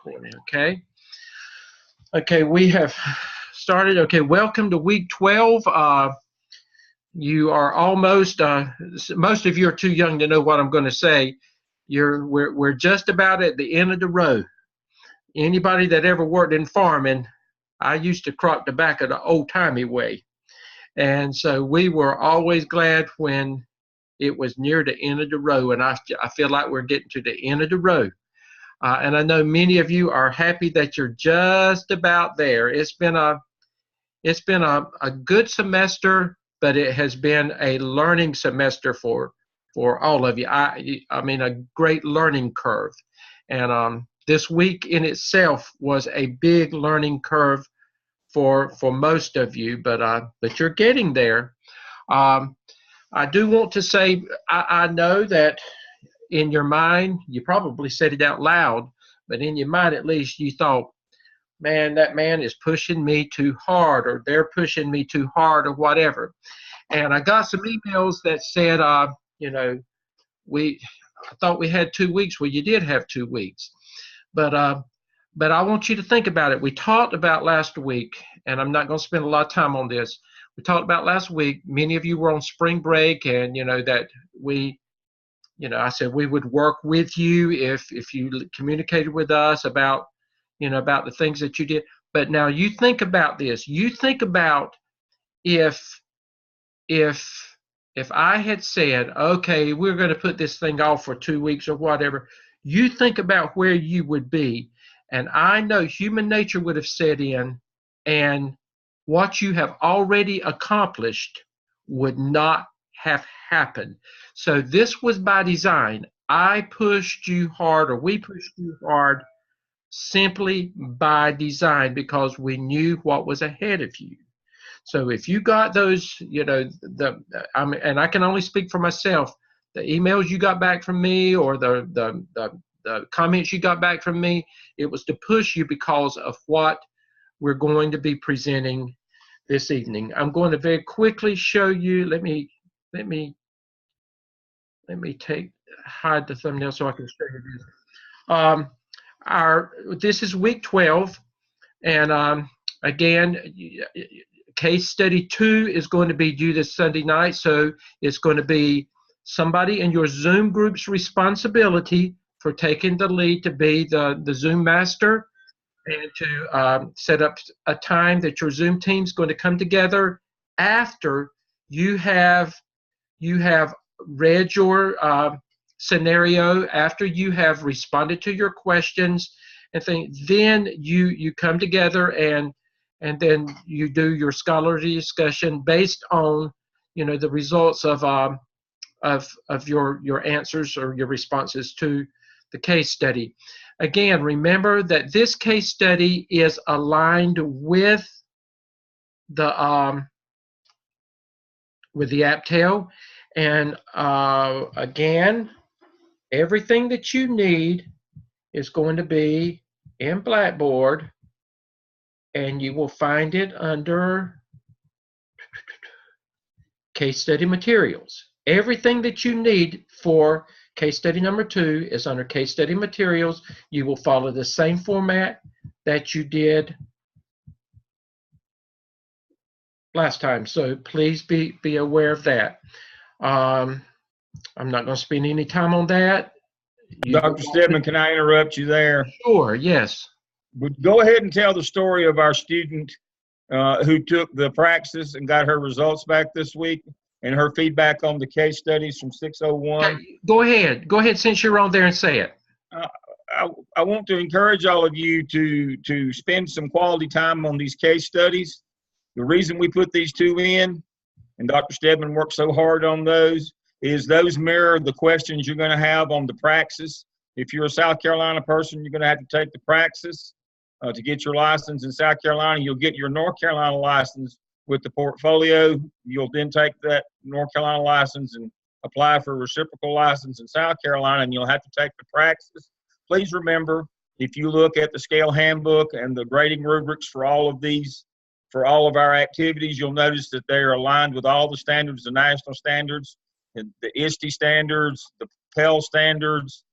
recording, okay? Okay, we have started. Okay, welcome to week 12. You are almost, most of you are too young to know what I'm going to say. We're just about at the end of the road. Anybody that ever worked in farming, I used to crop tobacco the old-timey way. And so we were always glad when it was near the end of the road, and I feel like we're getting to the end of the road. And I know many of you are happy that you're just about there. It's been a good semester, but it has been a learning semester for all of you. I mean, a great learning curve. And this week in itself was a big learning curve for most of you, but you're getting there. I do want to say, I know that in your mind, you probably said it out loud, but in your mind at least you thought, man, that man is pushing me too hard, or they're pushing me too hard, or whatever. And I got some emails that said, you know, I thought we had 2 weeks. Well, you did have 2 weeks. But I want you to think about it. We talked about last week, and I'm not going to spend a lot of time on this. We talked about last week. Many of you were on spring break, and that I said we would work with you if you communicated with us about about the things that you did. But now you think about this. You think about if I had said, okay, we're going to put this thing off for 2 weeks or whatever, you think about where you would be. And I know human nature would have set in, and what you have already accomplished would not have happened. So this was by design. I pushed you hard, or we pushed you hard, simply by design, because we knew what was ahead of you. So if you got those, and I can only speak for myself, the emails you got back from me, or the comments you got back from me, it was to push you because of what we're going to be presenting this evening. I'm going to very quickly show you. Let me hide the thumbnail so I can show you this. This is week 12, and again, case study 2 is going to be due this Sunday night, so it's going to be somebody in your Zoom group's responsibility for taking the lead to be the Zoom master, and to set up a time that your Zoom team's going to come together after you have read your scenario, after you have responded to your questions and things. Then you come together and then you do your scholarly discussion based on the results of your answers or your responses to the case study. Again, remember that this case study is aligned with the APTEL, and again, everything that you need is going to be in Blackboard, and you will find it under case study materials. Everything that you need for case study number 2 is under case study materials. You will follow the same format that you did last time, so please be aware of that. I'm not going to spend any time on that. Dr. Stedman, can I interrupt you there? Sure, yes. Go ahead and tell the story of our student who took the praxis and got her results back this week, and her feedback on the case studies from 601. Okay, go ahead since you're on there and say it. I want to encourage all of you to spend some quality time on these case studies. The reason we put these 2 in, and Dr. Stedman worked so hard on those, is those mirror the questions you're going to have on the praxis. If you're a South Carolina person, you're going to have to take the praxis to get your license in South Carolina. You'll get your North Carolina license with the portfolio. You'll then take that North Carolina license and apply for a reciprocal license in South Carolina, and you'll have to take the praxis. Please remember, if you look at the scale handbook and the grading rubrics for all of these, for all of our activities, you'll notice that they are aligned with all the standards, the national standards, the ISTE standards, the PEL standards,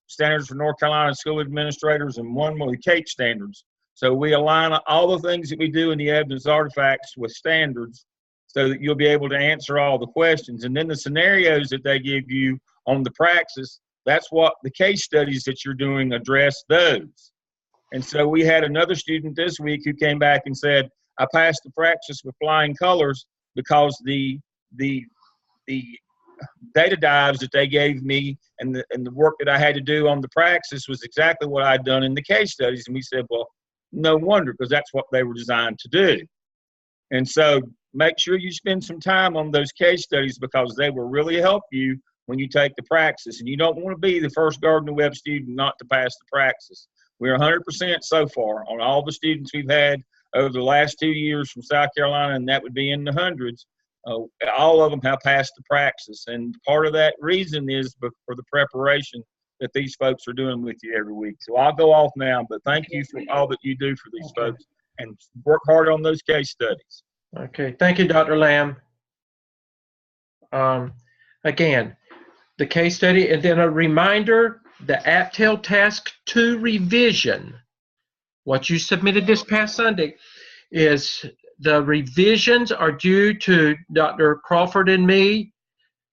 standards for North Carolina school administrators, and one with the CATE standards. So we align all the things that we do in the evidence artifacts with standards so that you'll be able to answer all the questions. And then the scenarios that they give you on the praxis, that's what the case studies that you're doing address those. And so we had another student this week who came back and said, I passed the praxis with flying colors because the data dives that they gave me and the work that I had to do on the praxis was exactly what I'd done in the case studies. And we said, well, no wonder, because that's what they were designed to do. And so make sure you spend some time on those case studies because they will really help you when you take the praxis. And you don't want to be the first Gardner Webb student not to pass the praxis. We're 100% so far on all the students we've had over the last 2 years from South Carolina, and that would be in the hundreds. All of them have passed the praxis. And part of that reason is for the preparation that these folks are doing with you every week. So I'll go off now, but thank you for all that you do for these folks, and work hard on those case studies. Okay, thank you, Dr. Lamb. Again, the case study, and then a reminder, the APTEL Task 2 revision. What you submitted this past Sunday is the revisions are due to Dr. Crawford and me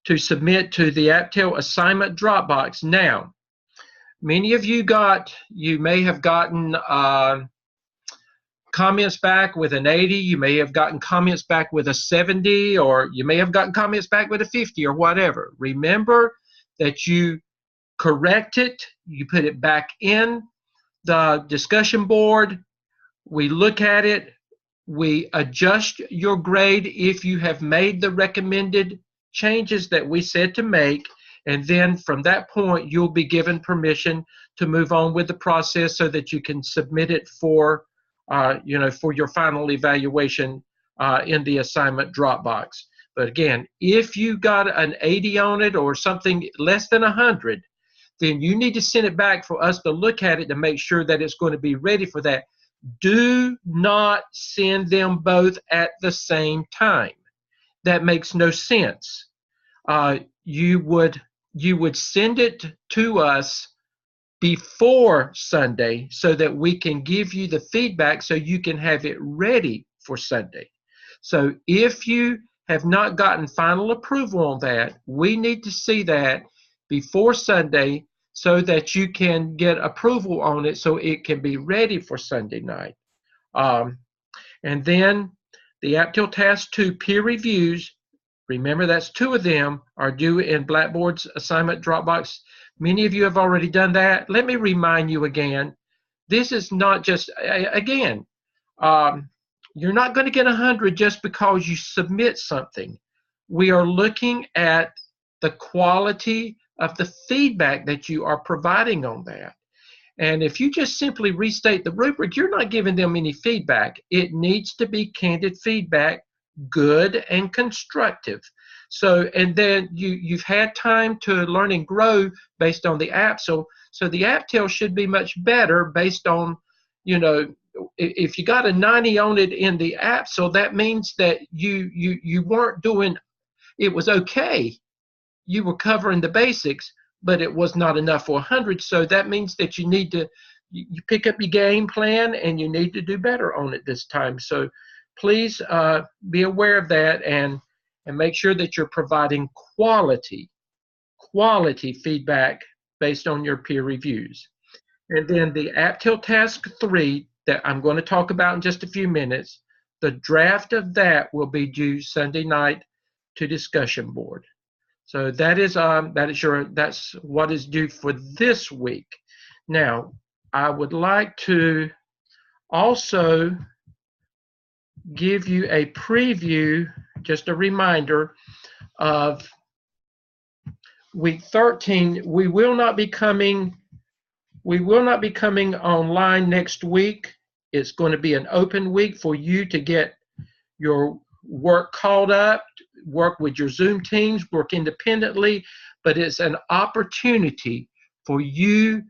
to submit to the APTEL assignment Dropbox. Now, many of you may have gotten comments back with an 80, you may have gotten comments back with a 70, or you may have gotten comments back with a 50 or whatever. Remember that you correct it, you put it back in the discussion board, we look at it, we adjust your grade if you have made the recommended changes that we said to make, and then from that point you'll be given permission to move on with the process so that you can submit it for for your final evaluation in the assignment Dropbox. But again, if you got an 80 on it or something less than 100, then you need to send it back for us to look at it to make sure that it's going to be ready for that. Do not send them both at the same time. That makes no sense. You would send it to us before Sunday so that we can give you the feedback so you can have it ready for Sunday. So if you have not gotten final approval on that, we need to see that before Sunday so that you can get approval on it so it can be ready for Sunday night. And then the APTEL Task 2 peer reviews, remember that's 2 of them, are due in Blackboard's assignment Dropbox. Many of you have already done that. Let me remind you again, this is not just, again, you're not going to get 100 just because you submit something. We are looking at the quality of the feedback that you are providing on that. And if you just simply restate the rubric, you're not giving them any feedback. It needs to be candid feedback, good and constructive. So, and then you've had time to learn and grow based on the app. So the APTEL should be much better based on, if you got a 90 on it in the app, so that means that you weren't doing, it was okay. You were covering the basics, but it was not enough for 100. So that means that you need to, you pick up your game plan and you need to do better on it this time. So please be aware of that and make sure that you're providing quality feedback based on your peer reviews. And then the APTEL Task 3 that I'm going to talk about in just a few minutes, the draft of that will be due Sunday night to discussion board. So that's what is due for this week. Now, I would like to also give you a preview, just a reminder of week 13. We will not be coming online next week. It's going to be an open week for you to get your work caught up, work with your Zoom teams, work independently, but it's an opportunity for you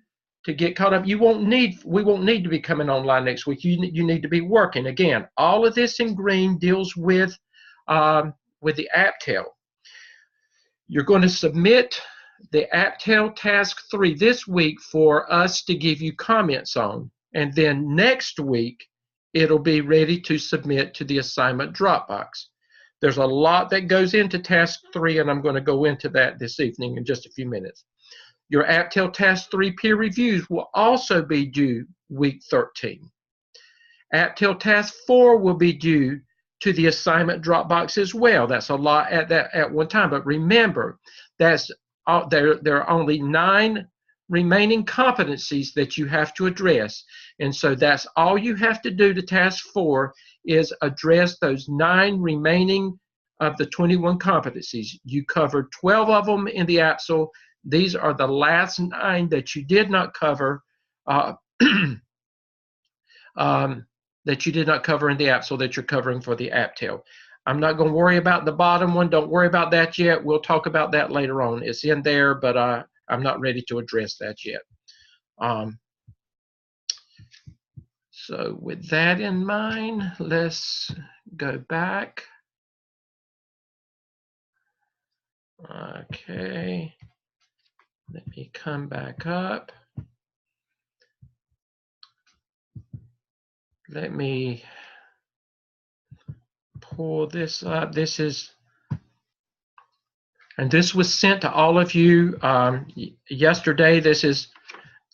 to get caught up. We won't need to be coming online next week. You need to be working. Again, all of this in green deals with the APTEL. You're going to submit the APTEL Task 3 this week for us to give you comments on. And then next week, it'll be ready to submit to the assignment Dropbox. There's a lot that goes into Task 3, and I'm going to go into that this evening in just a few minutes. Your APTEL Task 3 peer reviews will also be due week 13. APTEL Task 4 will be due to the assignment Dropbox as well. That's a lot at one time, but remember, there are only 9 remaining competencies that you have to address, and so that's all you have to do to Task 4 is address those 9 remaining of the 21 competencies. You covered 12 of them in the APSL. These are the last 9 that you did not cover that you did not cover in the APSL that you're covering for the APTEL. I'm not going to worry about the bottom one. Don't worry about that yet. We'll talk about that later on. It's in there, but I'm not ready to address that yet. So with that in mind, let's go back. Okay. Let me come back up. Let me pull this up. This is, and this was sent to all of you yesterday. This is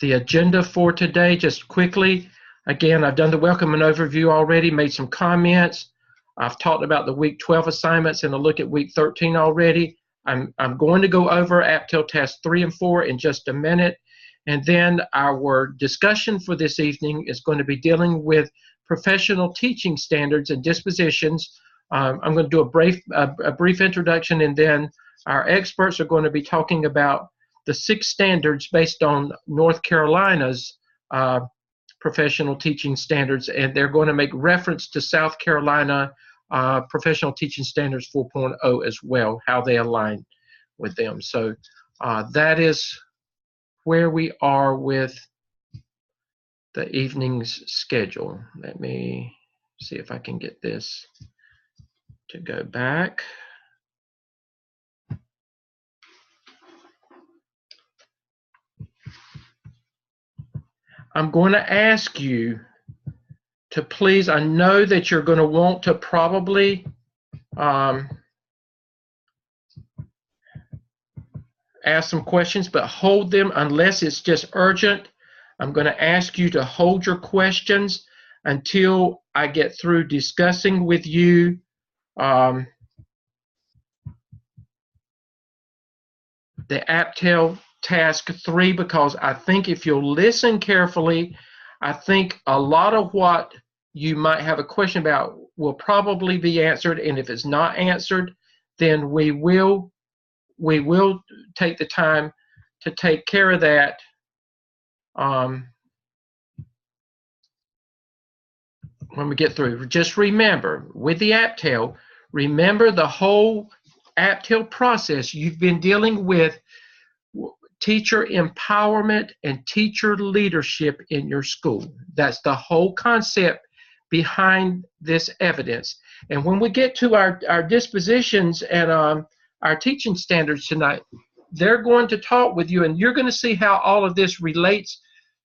the agenda for today. Just quickly, again, I've done the welcome and overview already, made some comments. I've talked about the week 12 assignments and a look at week 13 already. I'm going to go over APTEL Task 3 and 4 in just a minute. And then our discussion for this evening is going to be dealing with professional teaching standards and dispositions. I'm going to do a brief introduction, and then our experts are going to be talking about the 6 standards based on North Carolina's professional teaching standards, and they're going to make reference to South Carolina Professional Teaching Standards 4.0 as well, how they align with them. So that is where we are with the evening's schedule. Let me see if I can get this to go back. I'm going to ask you to please, I know that you're going to want to probably ask some questions, but hold them unless it's just urgent. I'm going to ask you to hold your questions until I get through discussing with you the APTEL Task 3, because I think if you'll listen carefully, I think a lot of what you might have a question about will probably be answered, and if it's not answered, then we will take the time to take care of that when we get through. Just remember, with the APTEL, remember the whole APTEL process. You've been dealing with teacher empowerment and teacher leadership in your school. That's the whole concept behind this evidence. And when we get to our dispositions and our teaching standards tonight, they're going to talk with you, and you're going to see how all of this relates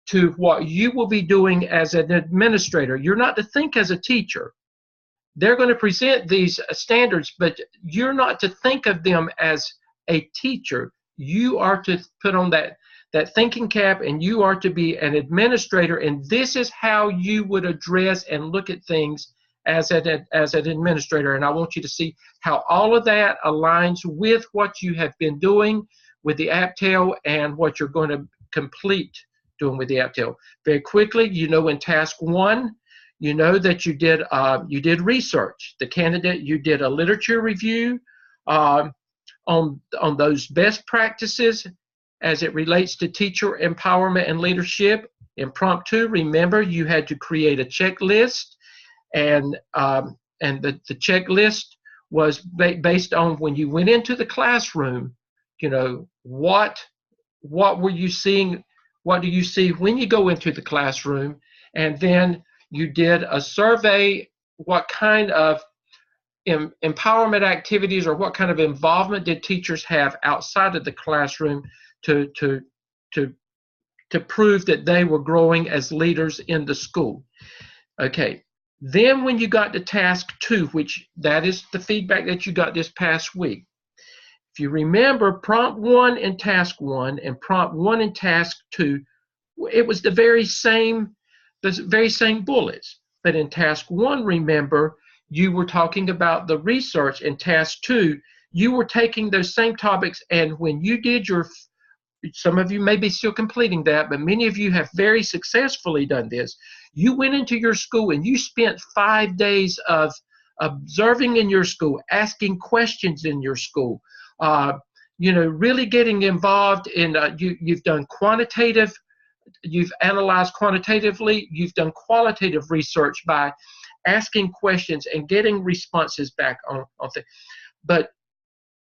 to what you will be doing as an administrator. You're not to think as a teacher. They're going to present these standards, but you're not to think of them as a teacher. You are to put on that thinking cap, and you are to be an administrator, and this is how you would address and look at things as an administrator. And I want you to see how all of that aligns with what you have been doing with the APTEL and what you're going to complete doing with the APTEL. Very quickly, you know, in Task 1, you know that you did research. The candidate, you did a literature review on those best practices as it relates to teacher empowerment and leadership. In Prompt 2, remember, you had to create a checklist, and the checklist was based on when you went into the classroom, you know, what were you seeing, what do you see when you go into the classroom, and then you did a survey, what kind of empowerment activities, or what kind of involvement did teachers have outside of the classroom to prove that they were growing as leaders in the school? Okay. Then when you got to task 2, which that is the feedback that you got this past week. If you remember, prompt 1 in task 1 and prompt 1 in task 2, it was the very same bullets. But in task 1, remember, you were talking about the research. In task 2, you were taking those same topics, and when you did some of you may be still completing that, but many of you have very successfully done this. You went into your school and you spent 5 days of observing in your school, asking questions in your school, really getting involved in, you've done quantitative, you've analyzed quantitatively, you've done qualitative research by asking questions and getting responses back on things. But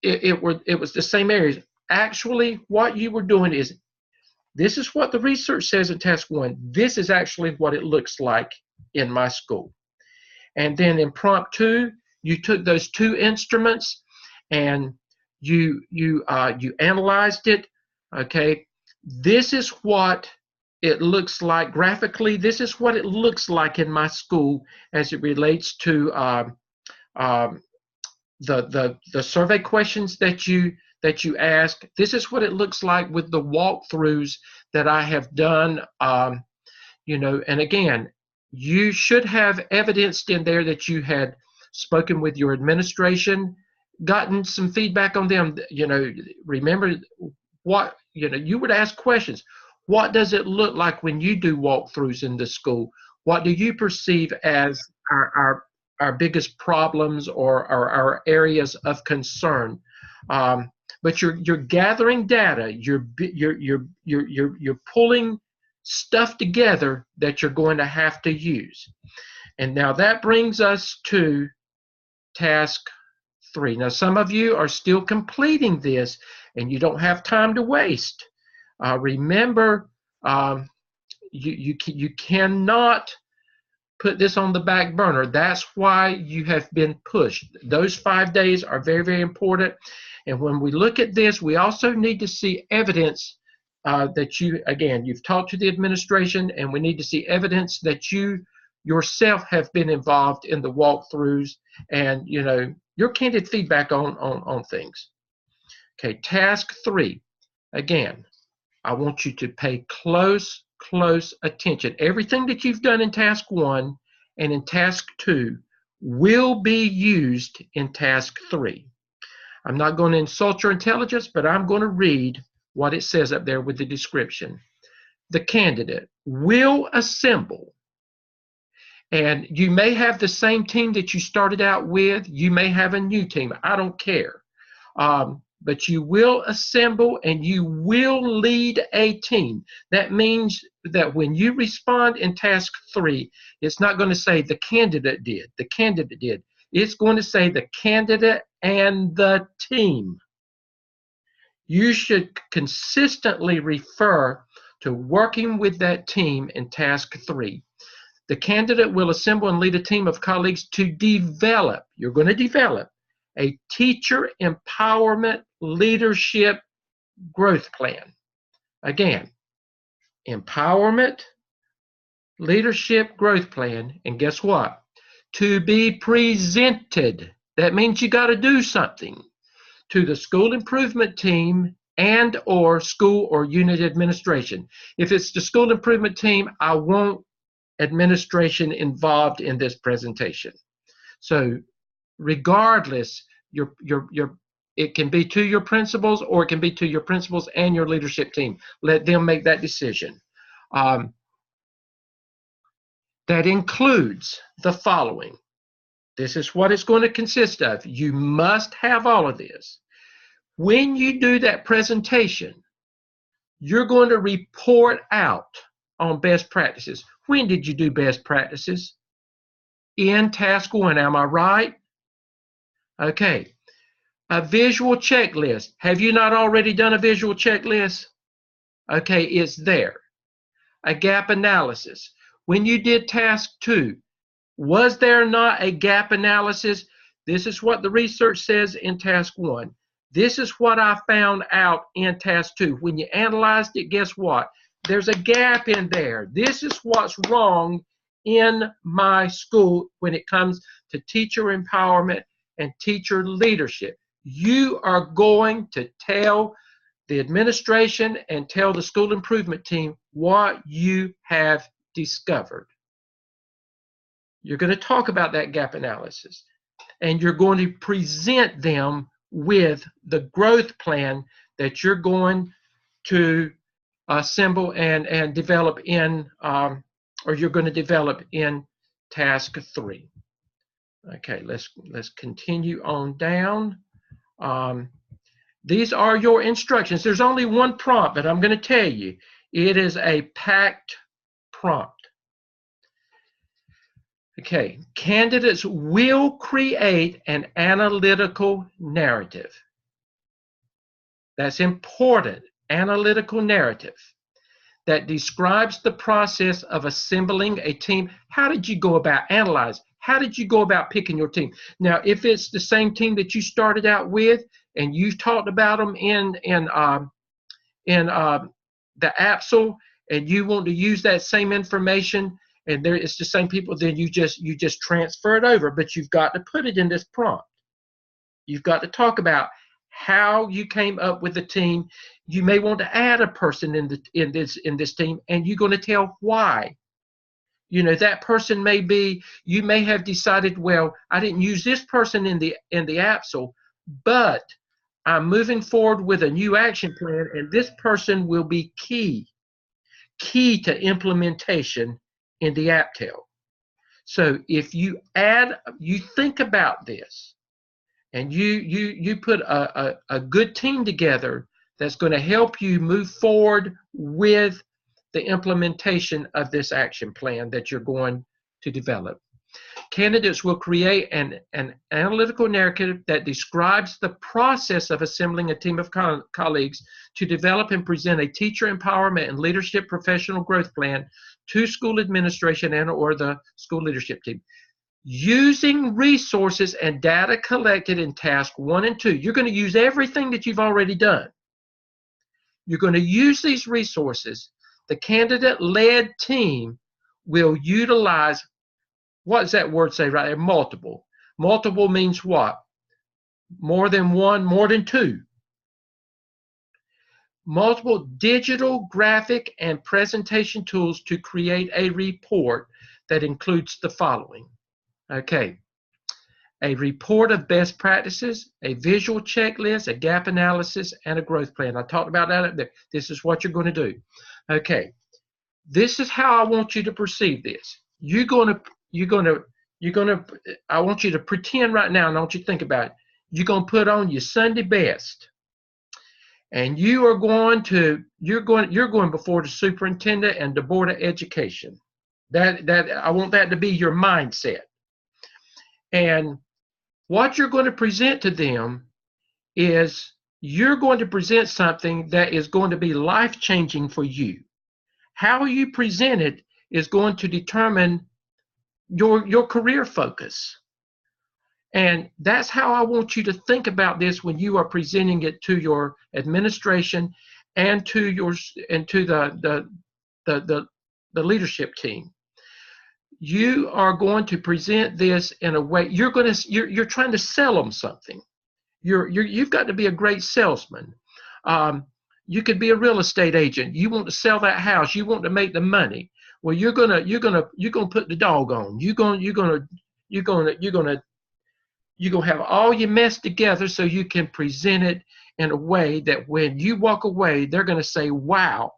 it was the same areas. Actually, what you were doing is, this is what the research says in task 1. This is actually what it looks like in my school. And then in prompt 2, you took those 2 instruments and you analyzed it. Okay, this is what it looks like graphically. This is what it looks like in my school as it relates to the survey questions that you ask. This is what it looks like with the walkthroughs that I have done. And again, you should have evidenced in there that you had spoken with your administration, gotten some feedback on them. Remember what, you would ask questions. What does it look like when you do walkthroughs in the school? What do you perceive as our biggest problems or our areas of concern? But you're gathering data. You're pulling stuff together that you're going to have to use. And now that brings us to task 3. Now some of you are still completing this, and you don't have time to waste. Remember, you cannot put this on the back burner. That's why you have been pushed. Those 5 days are very, very important. And when we look at this, we also need to see evidence that you've talked to the administration, and we need to see evidence that you yourself have been involved in the walkthroughs and, your candid feedback on things. Okay, task 3. Again, I want you to pay close attention. Everything that you've done in task 1 and in task 2 will be used in task 3. I'm not going to insult your intelligence, but I'm going to read what it says up there with the description. The candidate will assemble, and you may have the same team that you started out with. You may have a new team. I don't care. But you will assemble and you will lead a team. That means that when you respond in task 3, it's not going to say the candidate did. The candidate did. It's going to say the candidate and the team. You should consistently refer to working with that team in task 3. The candidate will assemble and lead a team of colleagues to develop. You're going to develop a teacher empowerment leadership growth plan. Again, empowerment leadership growth plan. And guess what? To be presented. That means you got to do something to the school improvement team and or school or unit administration. If it's the school improvement team, I want administration involved in this presentation. So regardless, it can be to your principals, or it can be to your principals and your leadership team. Let them make that decision. That includes the following. This is what it's going to consist of. You must have all of this. When you do that presentation, you're going to report out on best practices. When did you do best practices? In task 1, am I right? Okay. A visual checklist. Have you not already done a visual checklist? Okay, it's there. A gap analysis. When you did task 2, was there not a gap analysis? This is what the research says in task 1. This is what I found out in task 2. When you analyzed it, guess what? There's a gap in there. This is what's wrong in my school when it comes to teacher empowerment and teacher leadership. You are going to tell the administration and tell the school improvement team what you have discovered. You're going to talk about that gap analysis, and you're going to present them with the growth plan that you're going to assemble and develop in, or you're going to develop in task 3. Okay, let's continue on down. These are your instructions. There's only one prompt, but I'm going to tell you, it is a packed prompt. Okay, candidates will create an analytical narrative. That's important, analytical narrative that describes the process of assembling a team. How did you go about analyzing? How did you go about picking your team? Now, if it's the same team that you started out with and you talked about them in the APSL, and you want to use that same information, and it's the same people, then you just transfer it over. But you've got to put it in this prompt. You've got to talk about how you came up with the team. You may want to add a person in this team, and you're going to tell why. You know, that person may be, you may have decided, well, I didn't use this person in the APSL, but I'm moving forward with a new action plan, and this person will be key to implementation in the APTEL. So if you think about this, and you put a good team together that's going to help you move forward with the implementation of this action plan that you're going to develop. Candidates will create an analytical narrative that describes the process of assembling a team of colleagues to develop and present a teacher empowerment and leadership professional growth plan to school administration and/or the school leadership team. Using resources and data collected in task 1 and 2, you're going to use everything that you've already done. You're going to use these resources. The candidate-led team will utilize, what does that word say right there? Multiple. Multiple means what? More than one, more than two. Multiple digital, graphic, and presentation tools to create a report that includes the following. Okay. A report of best practices, a visual checklist, a gap analysis, and a growth plan. I talked about that up there. This is what you're going to do. Okay. This is how I want you to perceive this. I want you to pretend right now, and I want you to think about it. You're going to put on your Sunday best, and you're going before the superintendent and the board of education. I want that to be your mindset. And what you're going to present to them is you're going to present something that is going to be life-changing for you. How you present it is going to determine your career focus. And that's how I want you to think about this when you are presenting it to your administration and to the leadership team. You are going to present this in a way you're trying to sell them something. You've got to be a great salesman. You could be a real estate agent. You want to sell that house. You want to make the money. Well, you're gonna put the dog on. You're gonna have all your mess together so you can present it in a way that when you walk away, they're gonna say, wow,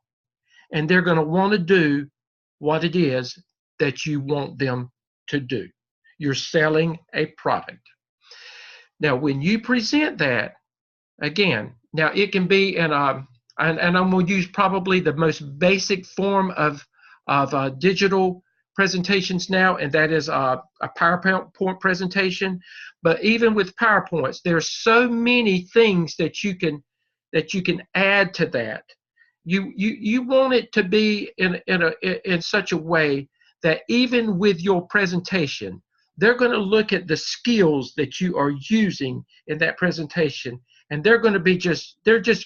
and they're gonna want to do what it is that you want them to do. You're selling a product. Now, when you present that, again, now it can be in and I'm going to use probably the most basic form of digital presentations now, and that is a PowerPoint presentation. But even with PowerPoints, there's so many things that you can add to that. You want it to be in such a way that even with your presentation, they're going to look at the skills that you are using in that presentation, and they're just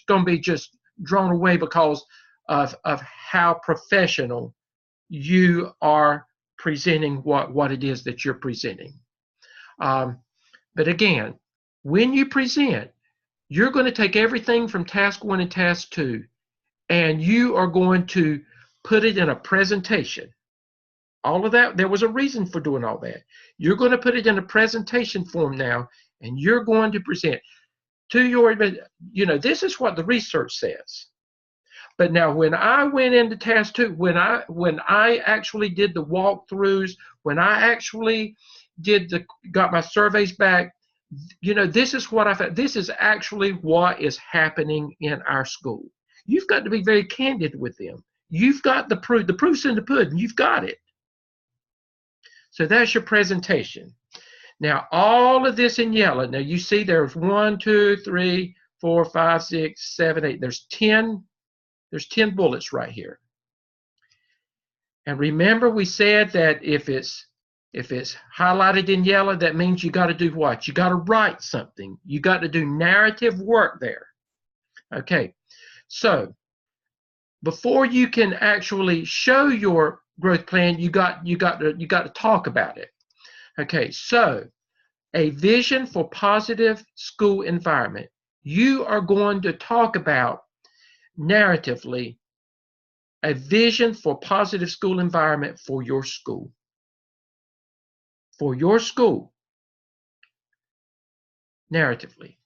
going to be just drawn away because of how professional you are presenting what it is that you're presenting. But again, when you present, you're going to take everything from task 1 and task 2, and you are going to put it in a presentation. All of that, there was a reason for doing all that. You're going to put it in a presentation form now, and you're going to present to your, this is what the research says. But now when I went into task 2, when I actually did the walkthroughs, when I actually got my surveys back, this is what I found. This is actually what is happening in our school. You've got to be very candid with them. You've got the proof. The proof's in the pudding. You've got it. So that's your presentation. Now, all of this in yellow. Now, you see there's 1, 2, 3, 4, 5, 6, 7, 8. There's 10 bullets right here. And remember, we said that if it's highlighted in yellow, that means you got to do what? You got to write something. You got to do narrative work there. Okay. So before you can actually show your growth plan, you got to talk about it. Okay, so a vision for positive school environment. You are going to talk about narratively a vision for positive school environment for your school. For your school, narratively.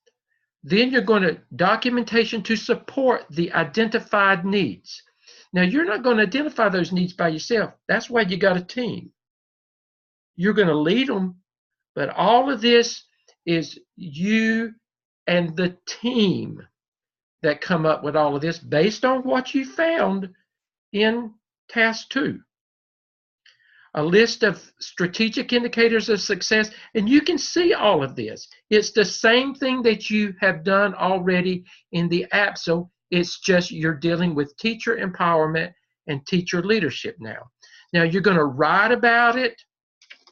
Then you're going to documentation to support the identified needs. Now, you're not going to identify those needs by yourself. That's why you got a team. You're going to lead them, but all of this is you and the team that come up with all of this based on what you found in task 2. A list of strategic indicators of success, and you can see all of this. It's the same thing that you have done already in the APSO. It's just you're dealing with teacher empowerment and teacher leadership now. Now you're going to write about it.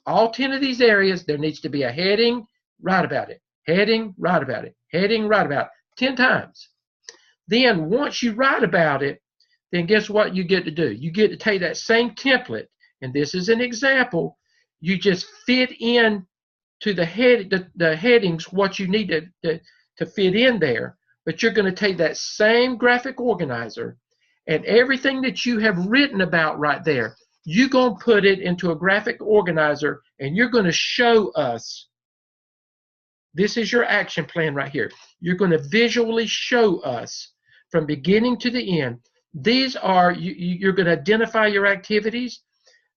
All 10 of these areas, there needs to be a heading, write about it. Heading, write about it. Heading, write about it. 10 times. Then once you write about it, then guess what you get to do? You get to take that same template, and this is an example. You just fit in to the headings what you need to fit in there. But you're going to take that same graphic organizer and everything that you have written about right there, you're going to put it into a graphic organizer, and you're going to show us. This is your action plan right here. You're going to visually show us from beginning to the end. These are, you're going to identify your activities.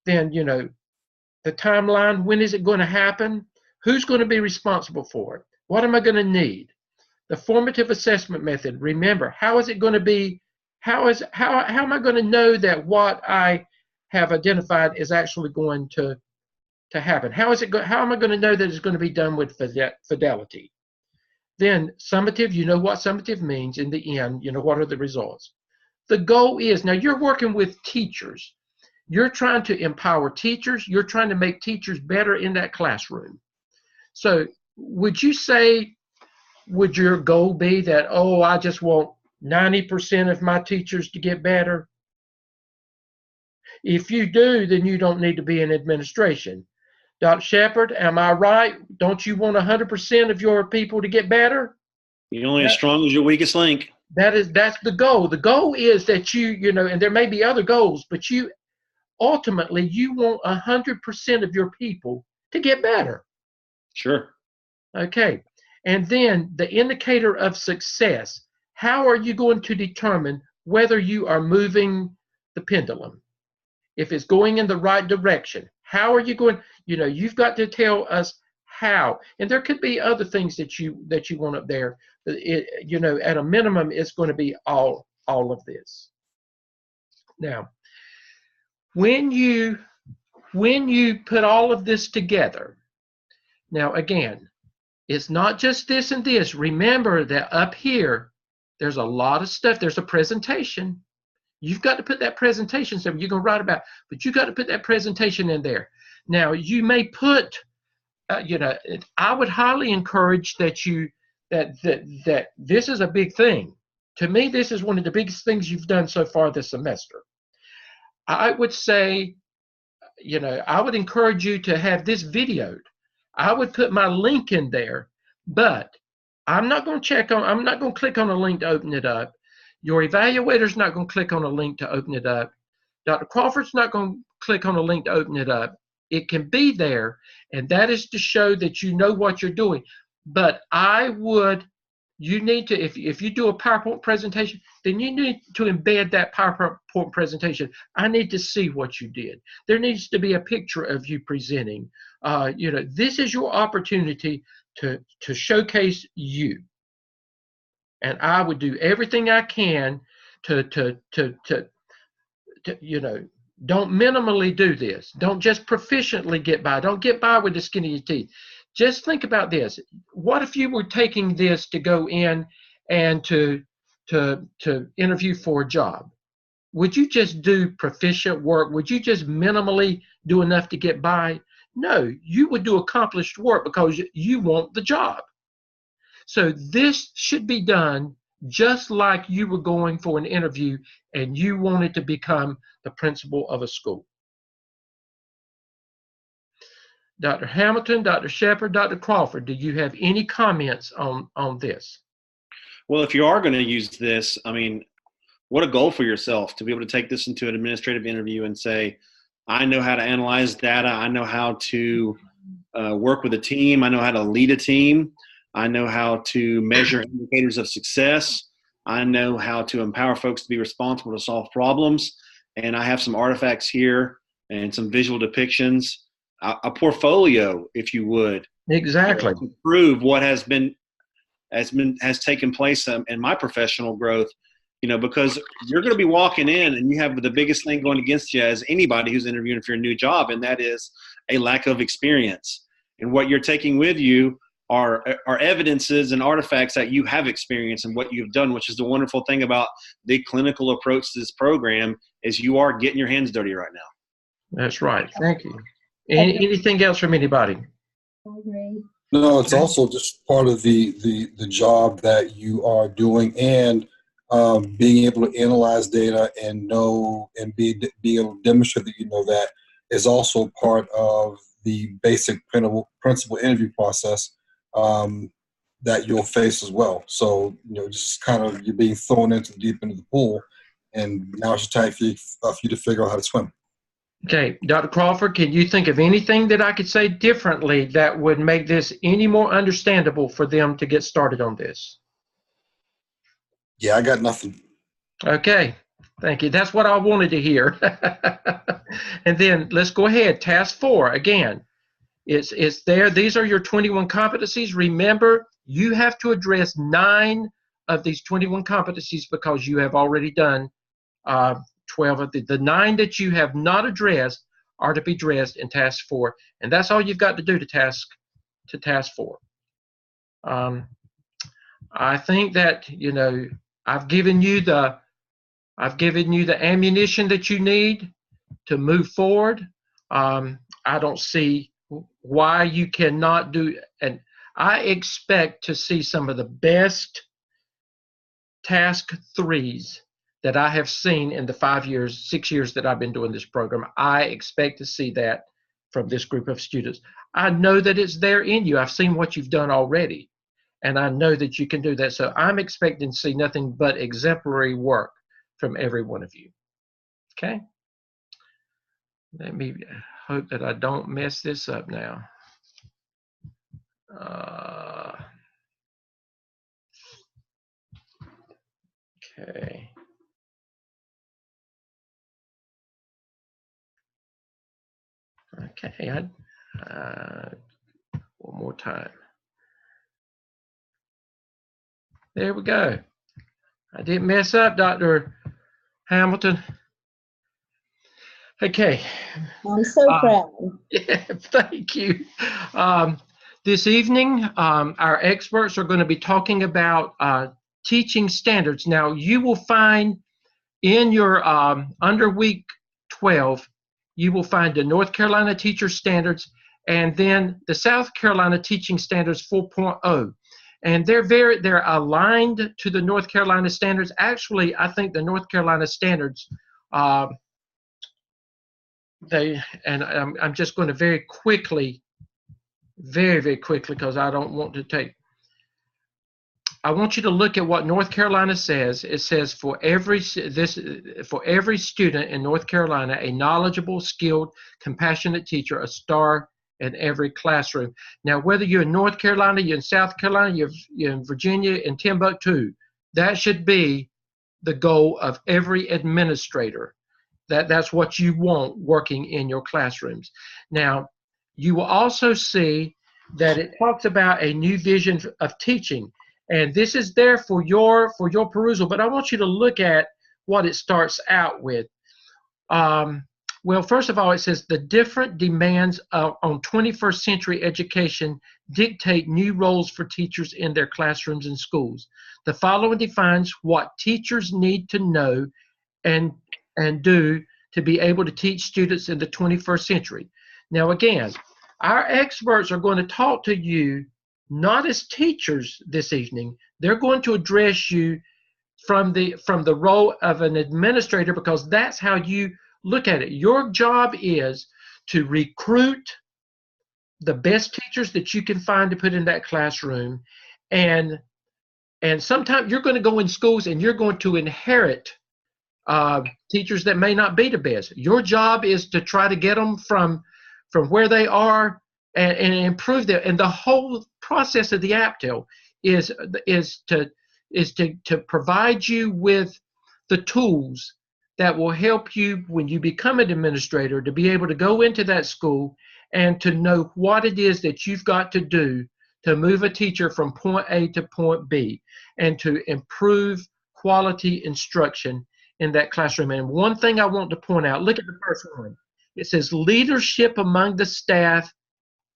Then, the timeline, when is it going to happen? Who's going to be responsible for it? What am I going to need? The formative assessment method, remember, how is it going to be, how am I going to know that what I have identified is actually going to happen? How am I going to know that it's going to be done with fidelity? Then summative, you know what summative means in the end, what are the results? The goal is, now you're working with teachers. You're trying to empower teachers. You're trying to make teachers better in that classroom. So would you say, would your goal be that, oh, I just want 90% of my teachers to get better? If you do, then you don't need to be in administration. Dr. Shepard, am I right? Don't you want 100% of your people to get better? You're only as strong as your weakest link. That's the goal. The goal is that and there may be other goals, but ultimately you want 100% of your people to get better. Sure. Okay. And then the indicator of success. How are you going to determine whether you are moving the pendulum? If it's going in the right direction, how are you going? You've got to tell us how. And there could be other things that you want up there. At a minimum, it's going to be all of this. Now, when you put all of this together, now again, it's not just this and this. Remember that up here, there's a lot of stuff. There's a presentation. You've got to put that presentation somewhere. You're going to write about, but you got to put that presentation in there. Now, you may put I would highly encourage that that this is a big thing. To me, this is one of the biggest things you've done so far this semester. I would say, I would encourage you to have this videoed. I would put my link in there, but I'm not going to click on a link to open it up. Your evaluator's not going to click on a link to open it up. Dr. Crawford's not going to click on a link to open it up. It can be there, and that is to show that you know what you're doing. But you need to, if you do a PowerPoint presentation, then you need to embed that PowerPoint presentation. I need to see what you did. There needs to be a picture of you presenting. This is your opportunity to showcase you. And I would do everything I can to don't minimally do this. Don't just proficiently get by. Don't get by with the skin of your teeth. Just think about this. What if you were taking this to go in and to interview for a job? Would you just do proficient work? Would you just minimally do enough to get by? No, you would do accomplished work because you want the job. So this should be done just like you were going for an interview and you wanted to become the principal of a school. Dr. Hamilton, Dr. Shepard, Dr. Crawford, do you have any comments on this? Well, if you are going to use this, I mean, what a goal for yourself to be able to take this into an administrative interview and say, I know how to analyze data. I know how to work with a team. I know how to lead a team. I know how to measure indicators of success. I know how to empower folks to be responsible to solve problems. And I have some artifacts here and some visual depictions, a portfolio, if you would. Exactly. To prove what has taken place in my professional growth, because you're going to be walking in and you have the biggest thing going against you as anybody who's interviewing for a new job, and that is a lack of experience. And what you're taking with you are evidences and artifacts that you have experienced and what you've done, which is the wonderful thing about the clinical approach to this program is you are getting your hands dirty right now. That's right. Thank you. Anything else from anybody? No, it's also just part of the job that you are doing, and being able to analyze data and know and be able to demonstrate that you know that is also part of the basic principal interview process that you'll face as well. So, just kind of you're being thrown into the deep end of the pool, and now it's time for you to figure out how to swim. Okay, Dr. Crawford, can you think of anything that I could say differently that would make this any more understandable for them to get started on this? Yeah, I got nothing. Okay, thank you. That's what I wanted to hear. And then let's go ahead. Task 4, again, it's there. These are your 21 competencies. Remember, you have to address 9 of these 21 competencies because you have already done 12 of the 9 that you have not addressed are to be addressed in task 4, and that's all you've got to do to task 4. I think that I've given you the ammunition that you need to move forward. I don't see why you cannot do, and I expect to see some of the best task 3s that I have seen in the 6 years that I've been doing this program. I expect to see that from this group of students. I know that it's there in you. I've seen what you've done already, and I know that you can do that. So I'm expecting to see nothing but exemplary work from every one of you. Okay? Let me hope that I don't mess this up now. Okay. Okay, one more time. There we go. I didn't mess up, Dr. Hamilton. Okay. I'm so proud. Yeah, thank you. This evening, our experts are going to be talking about teaching standards. Now, you will find in your under week 12, you will find the North Carolina Teacher Standards and then the South Carolina Teaching Standards 4.0. And they're aligned to the North Carolina standards. Actually, I think the North Carolina standards, I'm just going to very quickly, because I don't want to take. I want you to look at what North Carolina says. It says for every student in North Carolina, a knowledgeable, skilled, compassionate teacher, a star in every classroom. Now, whether you're in North Carolina, you're in South Carolina, you're in Virginia, in Timbuktu, that should be the goal of every administrator. That's what you want working in your classrooms. Now, you will also see that it talks about a new vision of teaching. And this is there for your perusal, but I want you to look at what it starts out with. Well, first of all, it says the different demands on 21st century education dictate new roles for teachers in their classrooms and schools. The following defines what teachers need to know and do to be able to teach students in the 21st century. Now, again, our experts are going to talk to you not as teachers this evening. They're going to address you from the role of an administrator, because that's how you look at it. Your job is to recruit the best teachers that you can find to put in that classroom, and sometimes you're going to go in schools and you're going to inherit teachers that may not be the best. Your job is to try to get them from where they are and improve them. And the whole process of the APTEL is to provide you with the tools that will help you when you become an administrator to be able to go into that school and to know what it is that you've got to do to move a teacher from point A to point B and to improve quality instruction in that classroom. And one thing I want to point out, look at the first one. It says leadership among the staff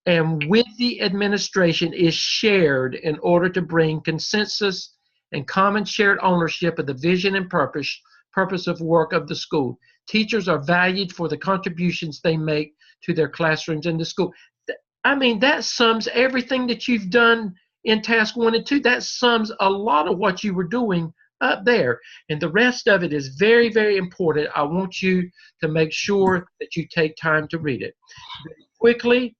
and with the administration is shared in order to bring consensus and common shared ownership of the vision and purpose of work of the school. Teachers are valued for the contributions they make to their classrooms and the school. I mean, that sums everything that you've done in task 1 and 2. That sums a lot of what you were doing up there. And the rest of it is very, very important. I want you to make sure that you take time to read it. Very quickly,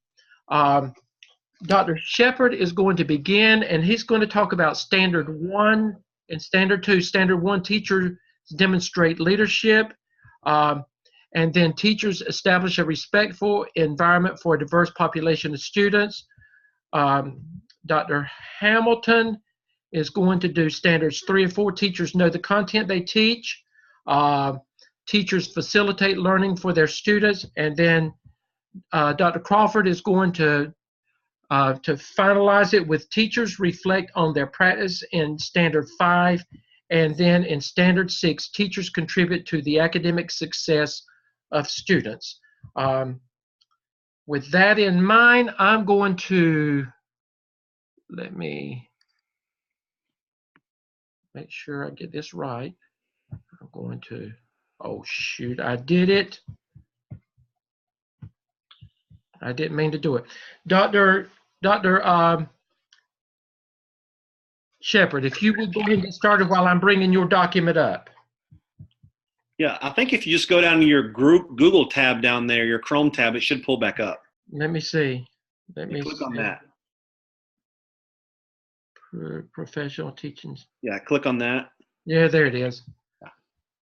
Dr. Shepard is going to begin, and he's going to talk about Standard 1 and Standard 2. Standard 1, teachers demonstrate leadership, and then teachers establish a respectful environment for a diverse population of students. Dr. Hamilton is going to do Standards 3 and 4. Teachers know the content they teach. Teachers facilitate learning for their students. And then Dr. Crawford is going to finalize it with teachers reflect on their practice in Standard 5. And then in Standard 6, teachers contribute to the academic success of students. With that in mind, I'm going to, let me make sure I get this right. I'm going to, oh shoot, I did it. I didn't mean to do it. Dr. Shepard, if you would go ahead and get started while I'm bringing your document up. Yeah, I think if you just go down to your Google tab down there, your Chrome tab, it should pull back up. Let me see. Let me click on that. Professional teachings. Yeah, click on that. Yeah, there it is.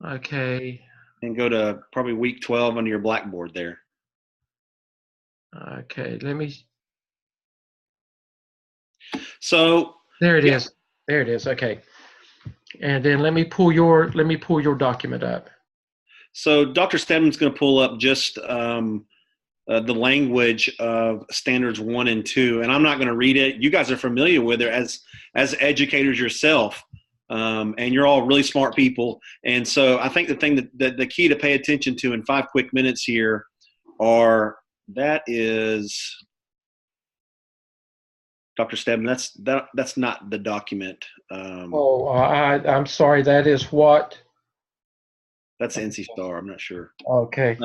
Okay. And go to probably week 12 under your Blackboard there. Okay, let me. So there it is. There it is. Okay. And then let me pull your document up. So Dr. Stedman's going to pull up just the language of Standards 1 and 2, and I'm not going to read it. You guys are familiar with it as educators yourself, and you're all really smart people. And so I think the thing that the key to pay attention to in 5 quick minutes here are that is Dr. Stedman. That's not the document. I'm sorry. That is what. That's NC Star. I'm not sure. Okay.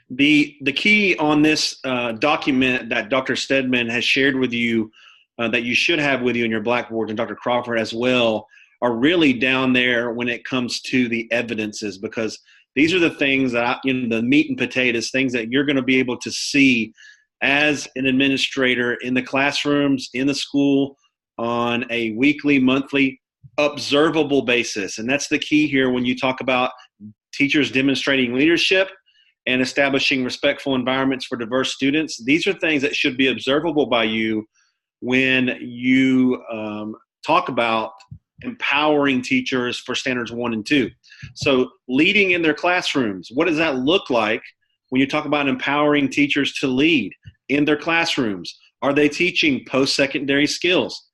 The key on this document that Dr. Stedman has shared with you, that you should have with you in your blackboards, and Dr. Crawford as well, are really down there when it comes to the evidences, because these are the things that, the meat and potatoes, things that you're going to be able to see as an administrator in the classrooms, in the school, on a weekly, monthly, observable basis. And that's the key here when you talk about teachers demonstrating leadership and establishing respectful environments for diverse students. These are things that should be observable by you when you talk about empowering teachers for standards 1 and 2. So leading in their classrooms, what does that look like when you talk about empowering teachers to lead in their classrooms? Are they teaching post-secondary skills?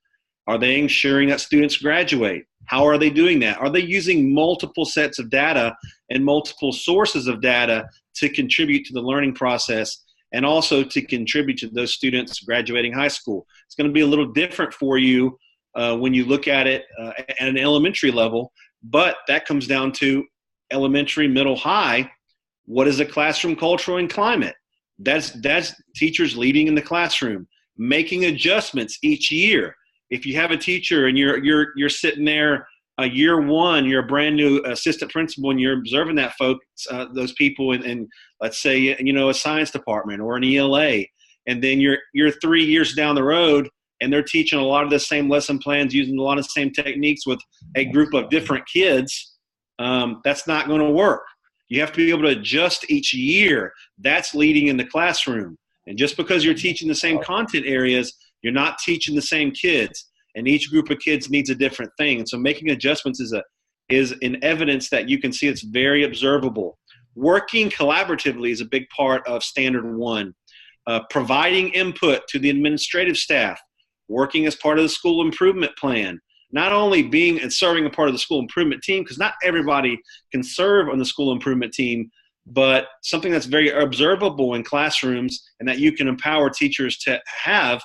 Are they ensuring that students graduate? How are they doing that? Are they using multiple sets of data and multiple sources of data to contribute to the learning process and also to contribute to those students graduating high school? It's going to be a little different for you when you look at it at an elementary level, but that comes down to elementary, middle, high. What is the classroom culture and climate? That's teachers leading in the classroom, making adjustments each year. If you have a teacher and you're sitting there year one, you're a brand new assistant principal, and you're observing that those people in let's say a science department or an ELA, and then you're 3 years down the road and they're teaching a lot of the same lesson plans, using a lot of the same techniques with a group of different kids, that's not going to work. You have to be able to adjust each year. That's leading in the classroom. And just because you're teaching the same content areas, you're not teaching the same kids. And each group of kids needs a different thing. And so making adjustments is an evidence that you can see it's very observable. Working collaboratively is a big part of Standard 1. Providing input to the administrative staff, working as part of the school improvement plan, not only being and serving a part of the school improvement team, because not everybody can serve on the school improvement team, but something that's very observable in classrooms and that you can empower teachers to have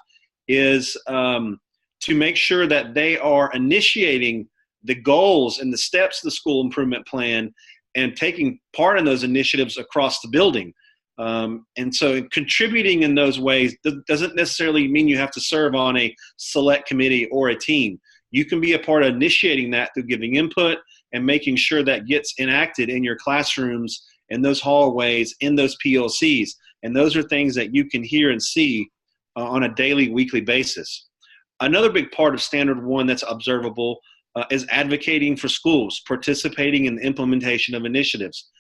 is to make sure that they are initiating the goals and the steps of the school improvement plan and taking part in those initiatives across the building. And so contributing in those ways doesn't necessarily mean you have to serve on a select committee or a team. You can be a part of initiating that through giving input and making sure that gets enacted in your classrooms, in those hallways, in those PLCs. And those are things that you can hear and see on a daily, weekly basis. Another big part of Standard 1 that's observable is advocating for schools, participating in the implementation of initiatives.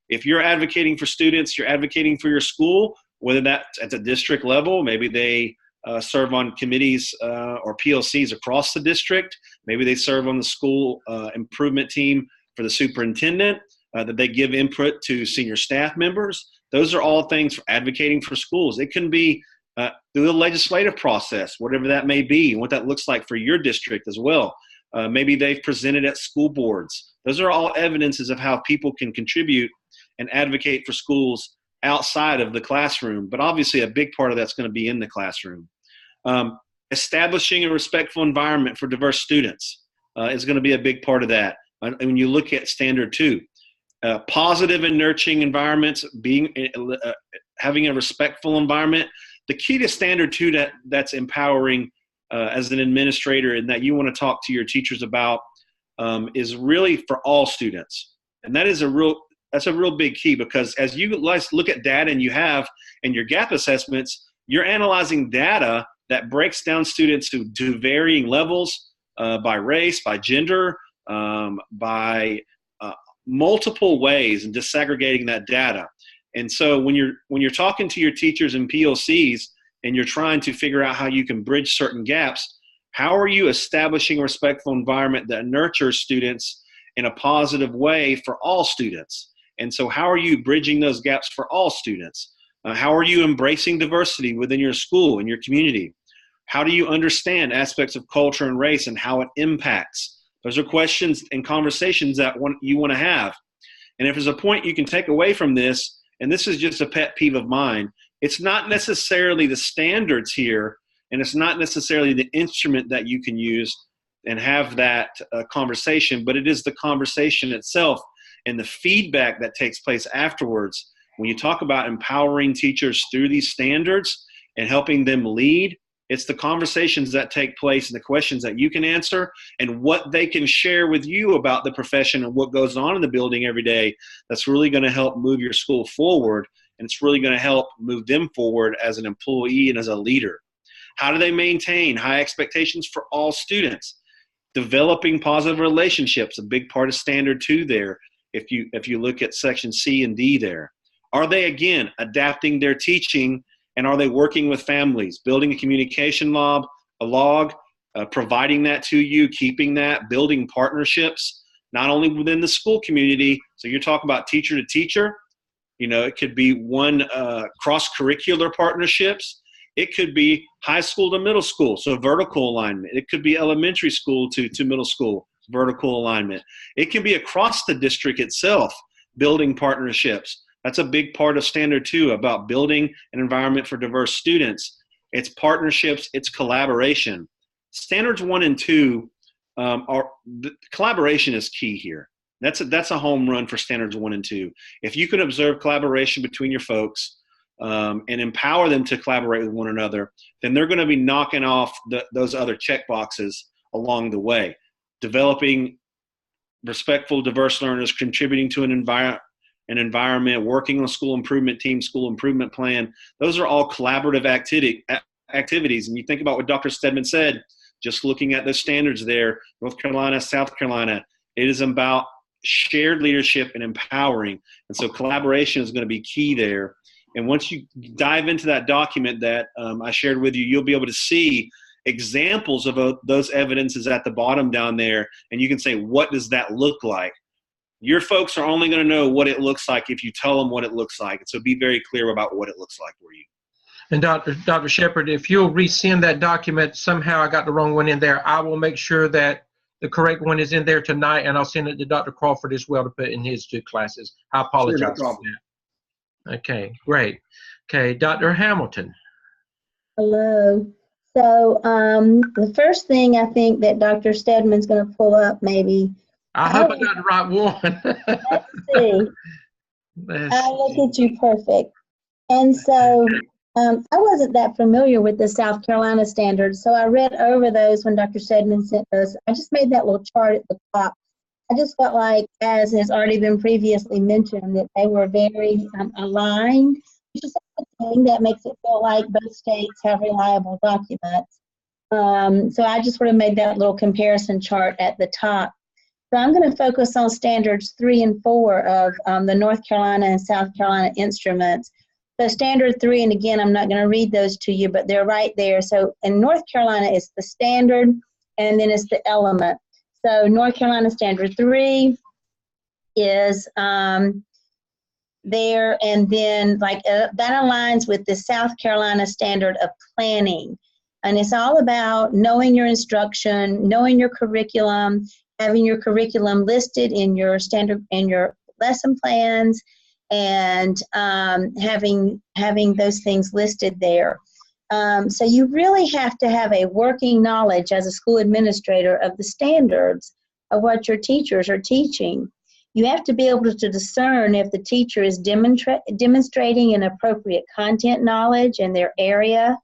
If you're advocating for students, you're advocating for your school, whether that's at the district level, maybe they serve on committees or PLCs across the district, maybe they serve on the school improvement team for the superintendent, that they give input to senior staff members. Those are all things for advocating for schools. It can be through the legislative process, whatever that may be, and what that looks like for your district as well. Maybe they've presented at school boards. Those are all evidences of how people can contribute and advocate for schools outside of the classroom. But obviously a big part of that's going to be in the classroom. Establishing a respectful environment for diverse students is going to be a big part of that. And when you look at Standard 2, positive and nurturing environments, having a respectful environment. The key to Standard 2 that's empowering as an administrator and that you want to talk to your teachers about is really for all students. And that's a real big key, because as you look at data and you have in your gap assessments, you're analyzing data that breaks down students to varying levels by race, by gender, by multiple ways, and disaggregating that data. And so when you're talking to your teachers and PLCs and you're trying to figure out how you can bridge certain gaps, how are you establishing a respectful environment that nurtures students in a positive way for all students? And so how are you bridging those gaps for all students? How are you embracing diversity within your school and your community? How do you understand aspects of culture and race and how it impacts? Those are questions and conversations that you want to have. And if there's a point you can take away from this, and this is just a pet peeve of mine, it's not necessarily the standards here, and it's not necessarily the instrument that you can use and have that conversation, but it is the conversation itself and the feedback that takes place afterwards. When you talk about empowering teachers through these standards and helping them lead, it's the conversations that take place and the questions that you can answer and what they can share with you about the profession and what goes on in the building every day that's really going to help move your school forward, and it's really going to help move them forward as an employee and as a leader. How do they maintain high expectations for all students? Developing positive relationships, a big part of standard 2 there, if you look at section C and D there. Are they, again, adapting their teaching, and are they working with families, building a communication log, providing that to you, keeping that, building partnerships, not only within the school community. So you're talking about teacher to teacher. It could be one cross-curricular partnerships. It could be high school to middle school, so vertical alignment. It could be elementary school to middle school, vertical alignment. It can be across the district itself, building partnerships. That's a big part of standard 2 about building an environment for diverse students. It's partnerships, it's collaboration. Standards 1 and 2 collaboration is key here. That's a home run for standards 1 and 2. If you can observe collaboration between your folks and empower them to collaborate with one another, then they're going to be knocking off those other check boxes along the way. Developing respectful, diverse learners, contributing to an environment, working on school improvement team, school improvement plan. Those are all collaborative activities. And you think about what Dr. Stedman said, just looking at the standards there, North Carolina, South Carolina, it is about shared leadership and empowering. And so collaboration is going to be key there. And once you dive into that document that I shared with you, you'll be able to see examples of those evidences at the bottom down there. And you can say, what does that look like? Your folks are only going to know what it looks like if you tell them what it looks like. And so be very clear about what it looks like for you. And Dr. Shepard, if you'll resend that document, somehow I got the wrong one in there, I will make sure that the correct one is in there tonight, and I'll send it to Dr. Crawford as well to put in his 2 classes. I apologize for that. Okay, great. Okay, Dr. Hamilton. Hello. So the first thing I think that Dr. Stedman's going to pull up maybe. I hope I got the right one. Let's see. I look at you perfect. And so I wasn't that familiar with the South Carolina standards, so I read over those when Dr. Stedman sent those. I just made that little chart at the top. I just felt like, as has already been previously mentioned, that they were very aligned, which is a thing that makes it feel like both states have reliable documents. So I just sort of made that little comparison chart at the top. So I'm going to focus on standards 3 and 4 of the North Carolina and South Carolina instruments. So standard 3, and again, I'm not going to read those to you, but they're right there. So in North Carolina, it's the standard, and then it's the element. So North Carolina standard 3 is there, and then that aligns with the South Carolina standard of planning. And it's all about knowing your instruction, knowing your curriculum, having your curriculum listed in your standard, in your lesson plans, and having those things listed there. So you really have to have a working knowledge as a school administrator of the standards of what your teachers are teaching. You have to be able to discern if the teacher is demonstrating an appropriate content knowledge in their area.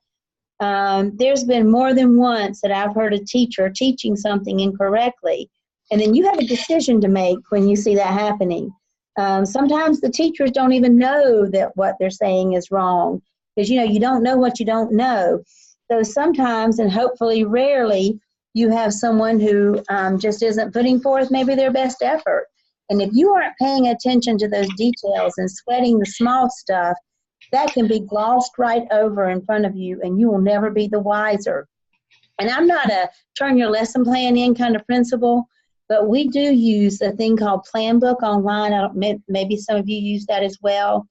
There's been more than once that I've heard a teacher teaching something incorrectly, and then you have a decision to make when you see that happening. Sometimes the teachers don't even know that what they're saying is wrong, because you don't know what you don't know. So sometimes, and hopefully rarely, you have someone who just isn't putting forth maybe their best effort. And if you aren't paying attention to those details and sweating the small stuff, that can be glossed right over in front of you, and you will never be the wiser. And I'm not a turn your lesson plan in kind of principal, but we do use a thing called Plan Book online. Maybe some of you use that as well.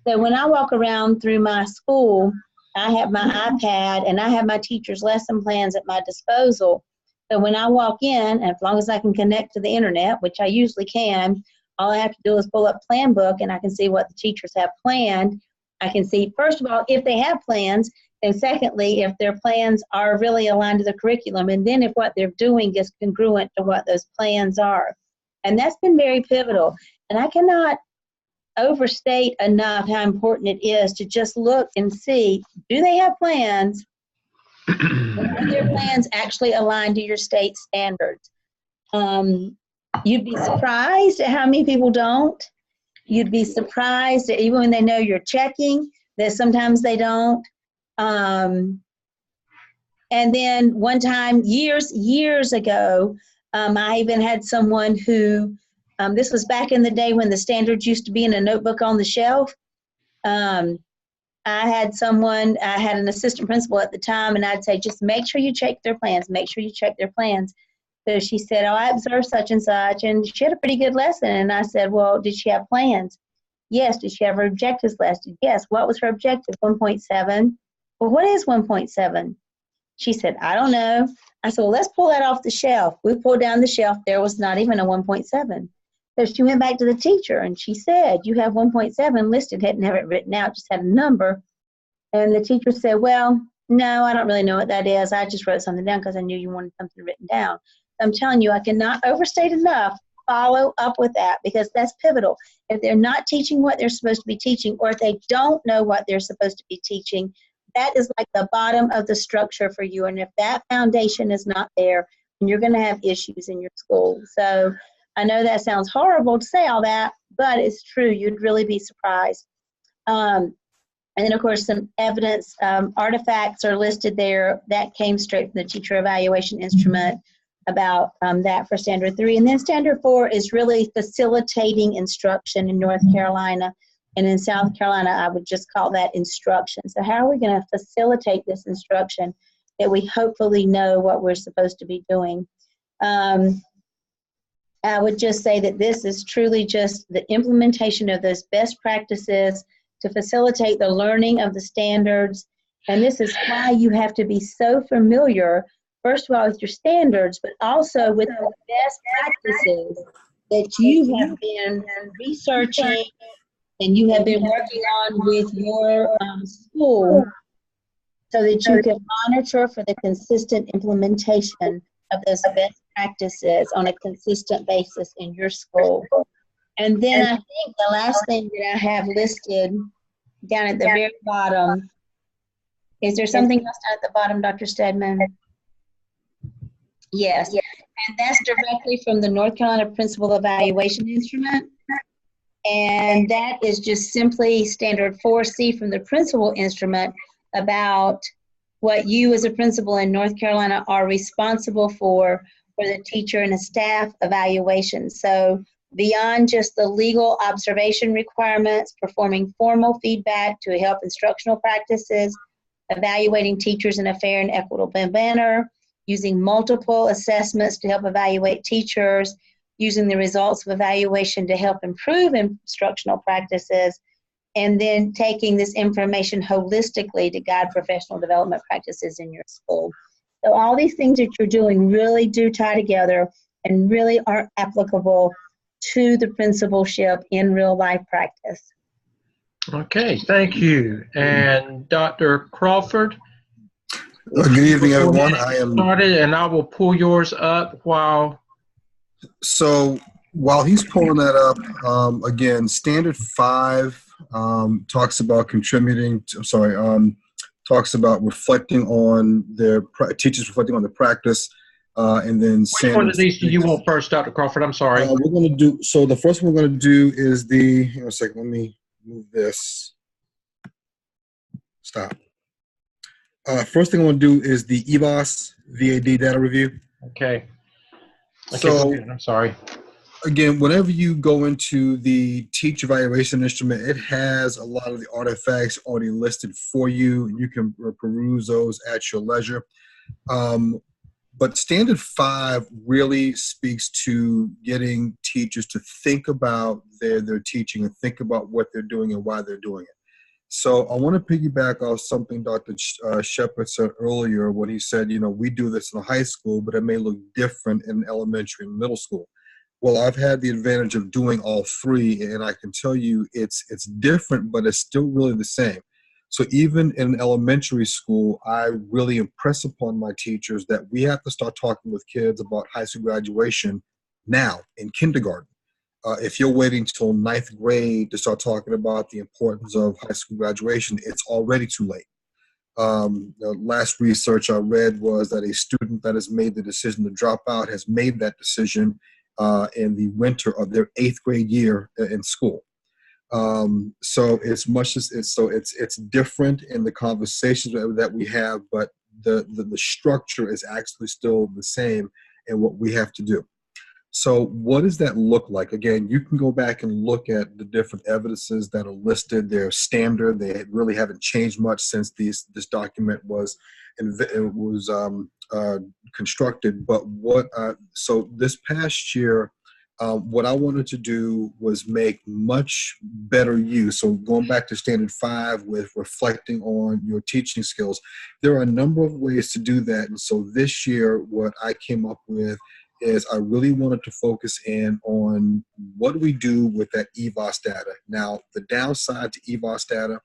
So when I walk around through my school, I have my iPad and I have my teacher's lesson plans at my disposal. So when I walk in, and as long as I can connect to the internet, which I usually can, all I have to do is pull up Plan Book and I can see what the teachers have planned. I can see, first of all, if they have plans, and secondly, if their plans are really aligned to the curriculum, and then if what they're doing is congruent to what those plans are. And that's been very pivotal. And I cannot overstate enough how important it is to just look and see, do they have plans? And are their plans actually aligned to your state standards? You'd be surprised at how many people don't. You'd be surprised that even when they know you're checking, that sometimes they don't. And then one time, years ago, I even had someone who, this was back in the day when the standards used to be in a notebook on the shelf. I had an assistant principal at the time, and I'd say, just make sure you check their plans, make sure you check their plans. So she said, oh, I observed such and such, and she had a pretty good lesson. And I said, well, did she have plans? Yes. Did she have her objectives listed? Yes. What was her objective? 1.7. Well, what is 1.7? She said, I don't know. I said, well, let's pull that off the shelf. We pulled down the shelf. There was not even a 1.7. So she went back to the teacher, and she said, you have 1.7 listed, didn't have it written out, just had a number. And the teacher said, well, no, I don't really know what that is. I just wrote something down because I knew you wanted something written down. I'm telling you, I cannot overstate enough, follow up with that, because that's pivotal. If they're not teaching what they're supposed to be teaching, or if they don't know what they're supposed to be teaching, that is like the bottom of the structure for you. And if that foundation is not there, then you're going to have issues in your school. So I know that sounds horrible to say all that, but it's true. You'd really be surprised. And then, of course, some evidence artifacts are listed there. That came straight from the teacher evaluation instrument about that for Standard 3. And then Standard 4 is really facilitating instruction in North Carolina. And in South Carolina, I would just call that instruction. So how are we going to facilitate this instruction that we hopefully know what we're supposed to be doing? I would just say that this is truly just the implementation of those best practices to facilitate the learning of the standards. And this is why you have to be so familiar, first of all, with your standards, but also with the best practices that you have been researching and you have been working on with your school, so that you can monitor for the consistent implementation of those best practices on a consistent basis in your school. And then I think the last thing that I have listed down at the very bottom, is there something else down at the bottom, Dr. Stedman? Yes, and that's directly from the North Carolina Principal Evaluation Instrument. And that is just simply Standard 4C from the principal instrument about what you as a principal in North Carolina are responsible for the teacher and a staff evaluation. So beyond just the legal observation requirements, performing formal feedback to help instructional practices, evaluating teachers in a fair and equitable manner, using multiple assessments to help evaluate teachers, using the results of evaluation to help improve instructional practices, and then taking this information holistically to guide professional development practices in your school. So all these things that you're doing really do tie together and really are applicable to the principalship in real life practice. Okay, thank you. And Dr. Crawford? Good evening, everyone. I am started, and I will pull yours up while. So while he's pulling that up, again, Standard 5 talks about talks about reflecting on their teachers reflecting on the practice, and then which one of these do you want first, Dr. Crawford? I'm sorry. We're going to do, so the first one we're going to do is the, hang on a second, let me move this. Stop. First thing I want to do is the EVAS VAD data review. Okay. So, I'm sorry. Again, whenever you go into the teacher evaluation instrument, it has a lot of the artifacts already listed for you. You can peruse those at your leisure. But Standard 5 really speaks to getting teachers to think about their teaching and think about what they're doing and why they're doing it. So I want to piggyback off something Dr. Shepard said earlier when he said, you know, we do this in a high school, but it may look different in elementary and middle school. Well, I've had the advantage of doing all three, and I can tell you it's different, but it's still really the same. So even in elementary school, I really impress upon my teachers that we have to start talking with kids about high school graduation now in kindergarten. If you're waiting till ninth grade to start talking about the importance of high school graduation, it's already too late. The last research I read was that a student that has made the decision to drop out has made that decision in the winter of their 8th grade year in school. So it's much as it's different in the conversations that we have, but the structure is actually still the same in what we have to do. So what does that look like? Again, you can go back and look at the different evidences that are listed. They're standard. They really haven't changed much since this document was constructed. But so this past year, what I wanted to do was make much better use. So going back to standard 5 with reflecting on your teaching skills, there are a number of ways to do that. And so this year, what I came up with is I really wanted to focus in on what do we do with that EVOS data. Now, the downside to EVOS data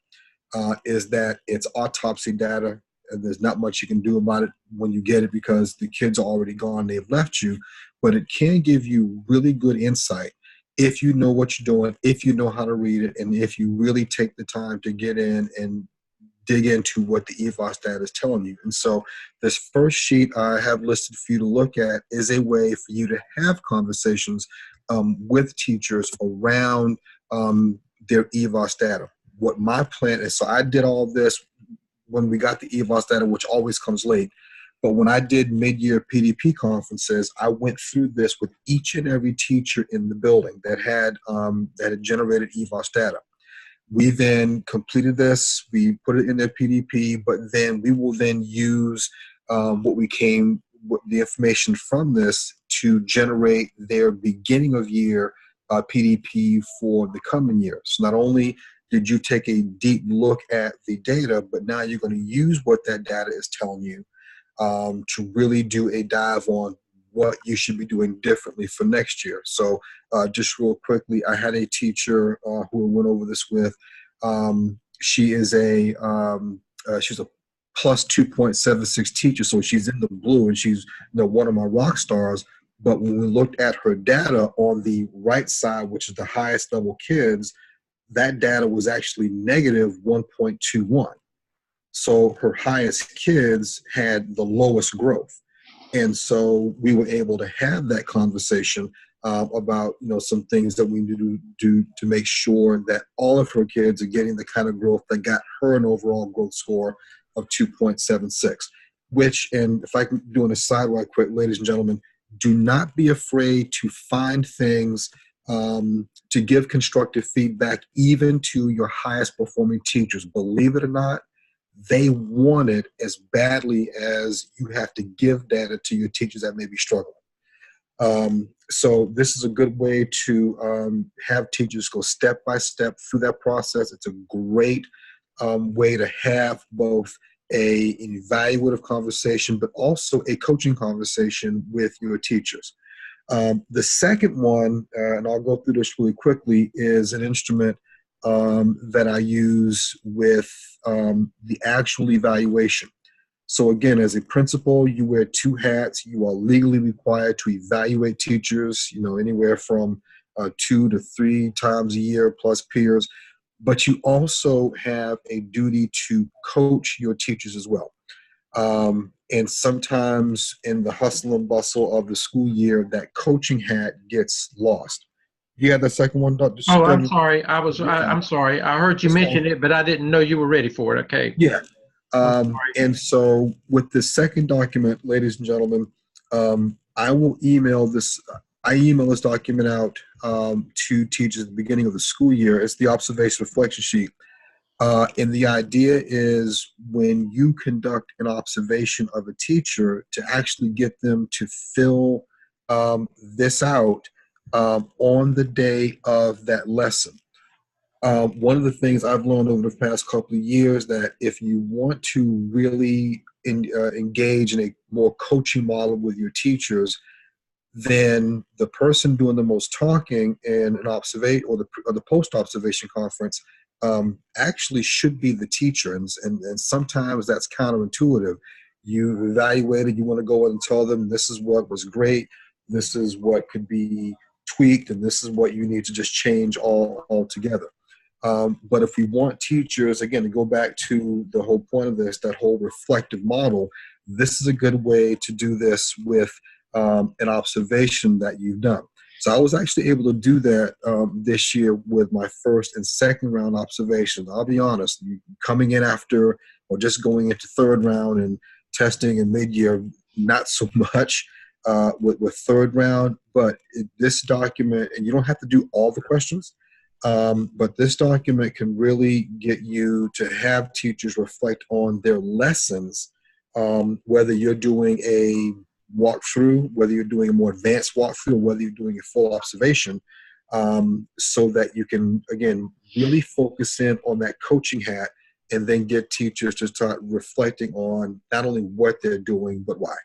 is that it's autopsy data, and there's not much you can do about it when you get it because the kids are already gone, they've left you, but it can give you really good insight if you know what you're doing, if you know how to read it, and if you really take the time to get in and dig into what the EVOS data is telling you. And so this first sheet I have listed for you to look at is a way for you to have conversations with teachers around their EVOS data. What my plan is, so I did all this when we got the EVOS data, which always comes late. But when I did mid-year PDP conferences, I went through this with each and every teacher in the building that had generated EVOS data. We then completed this, we put it in their PDP, but then we will then use the information from this to generate their beginning of year PDP for the coming year. So not only did you take a deep look at the data, but now you're going to use what that data is telling you to really do a dive on what you should be doing differently for next year. So just real quickly, I had a teacher who I went over this with. She's a plus 2.76 teacher, so she's in the blue, and she's one of my rock stars. But when we looked at her data on the right side, which is the highest level kids, that data was actually negative 1.21. So her highest kids had the lowest growth. And so we were able to have that conversation about some things that we need to do to make sure that all of her kids are getting the kind of growth that got her an overall growth score of 2.76. Which, and if I can do an aside right quick, ladies and gentlemen, do not be afraid to find things to give constructive feedback even to your highest performing teachers. Believe it or not, they want it as badly as you have to give data to your teachers that may be struggling. So this is a good way to have teachers go step by step through that process. It's a great way to have both an evaluative conversation, but also a coaching conversation with your teachers. The second one, and I'll go through this really quickly, is an instrument that I use with the actual evaluation. So again, as a principal, you wear 2 hats. You are legally required to evaluate teachers, anywhere from 2 to 3 times a year plus peers. But you also have a duty to coach your teachers as well. And sometimes in the hustle and bustle of the school year, that coaching hat gets lost. You had the second one, Dr. Oh, I'm sorry. I'm sorry. I heard you mention it, but I didn't know you were ready for it. Okay. Yeah. And so with the second document, ladies and gentlemen, I will email this. I email this document out to teachers at the beginning of the school year. It's the observation reflection sheet. And the idea is when you conduct an observation of a teacher to actually get them to fill this out on the day of that lesson. One of the things I've learned over the past couple of years that if you want to really engage in a more coaching model with your teachers, then the person doing the most talking in an observation or the post-observation conference actually should be the teacher. And sometimes that's counterintuitive. You evaluated, you want to go and tell them this is what was great, this is what could be tweaked, and this is what you need to just change altogether. But if we want teachers, again, to go back to the whole point of this, that whole reflective model, this is a good way to do this with an observation that you've done. So I was actually able to do that this year with my first and second round observations. I'll be honest, coming in after or just going into third round and testing in mid-year, not so much with third round, but this document, and you don't have to do all the questions, but this document can really get you to have teachers reflect on their lessons, whether you're doing a walkthrough, whether you're doing a more advanced walkthrough, or whether you're doing a full observation, so that you can, again, really focus in on that coaching hat and then get teachers to start reflecting on not only what they're doing, but why.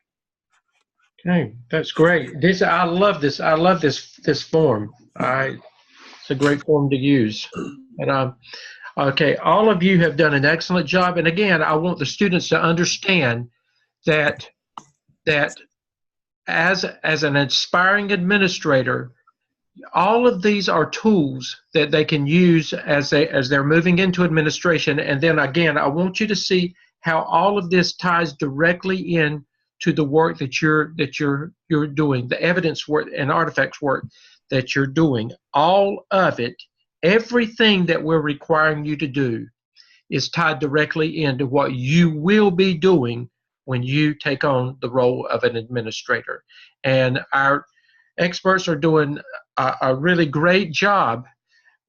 Okay, that's great. I love this. I love this form. It's a great form to use. And okay, all of you have done an excellent job. And again, I want the students to understand that as an aspiring administrator, all of these are tools that they can use as they're moving into administration. And then again, I want you to see how all of this ties directly in to the work that you're doing, the evidence work and artifacts work that you're doing. All of it, everything that we're requiring you to do is tied directly into what you will be doing when you take on the role of an administrator. And our experts are doing a really great job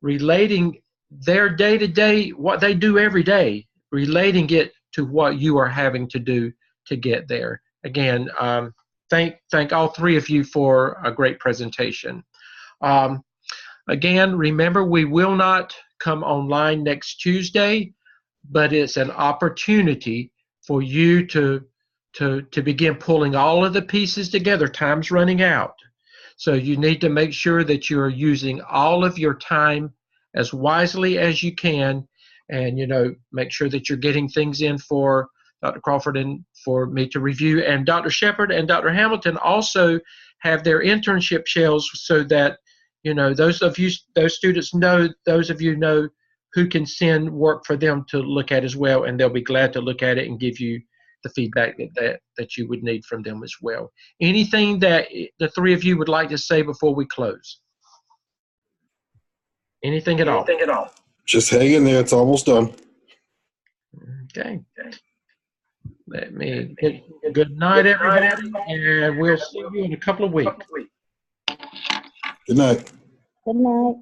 relating their day-to-day, what they do every day, relating it to what you are having to do to get there. Again, thank all three of you for a great presentation. Again, remember, we will not come online next Tuesday, but it's an opportunity for you to begin pulling all of the pieces together. Time's running out. So you need to make sure that you're using all of your time as wisely as you can, and make sure that you're getting things in for Dr. Crawford and for me to review. And Dr. Shepard and Dr. Hamilton also have their internship shells, so that those students know, those of you know who can send work for them to look at as well, and they'll be glad to look at it and give you the feedback that you would need from them as well. Anything that the three of you would like to say before we close? Anything at all? Just hang in there. It's almost done. Okay. Let me good night, everybody, and we'll see you in a couple of weeks. Good night. Good night.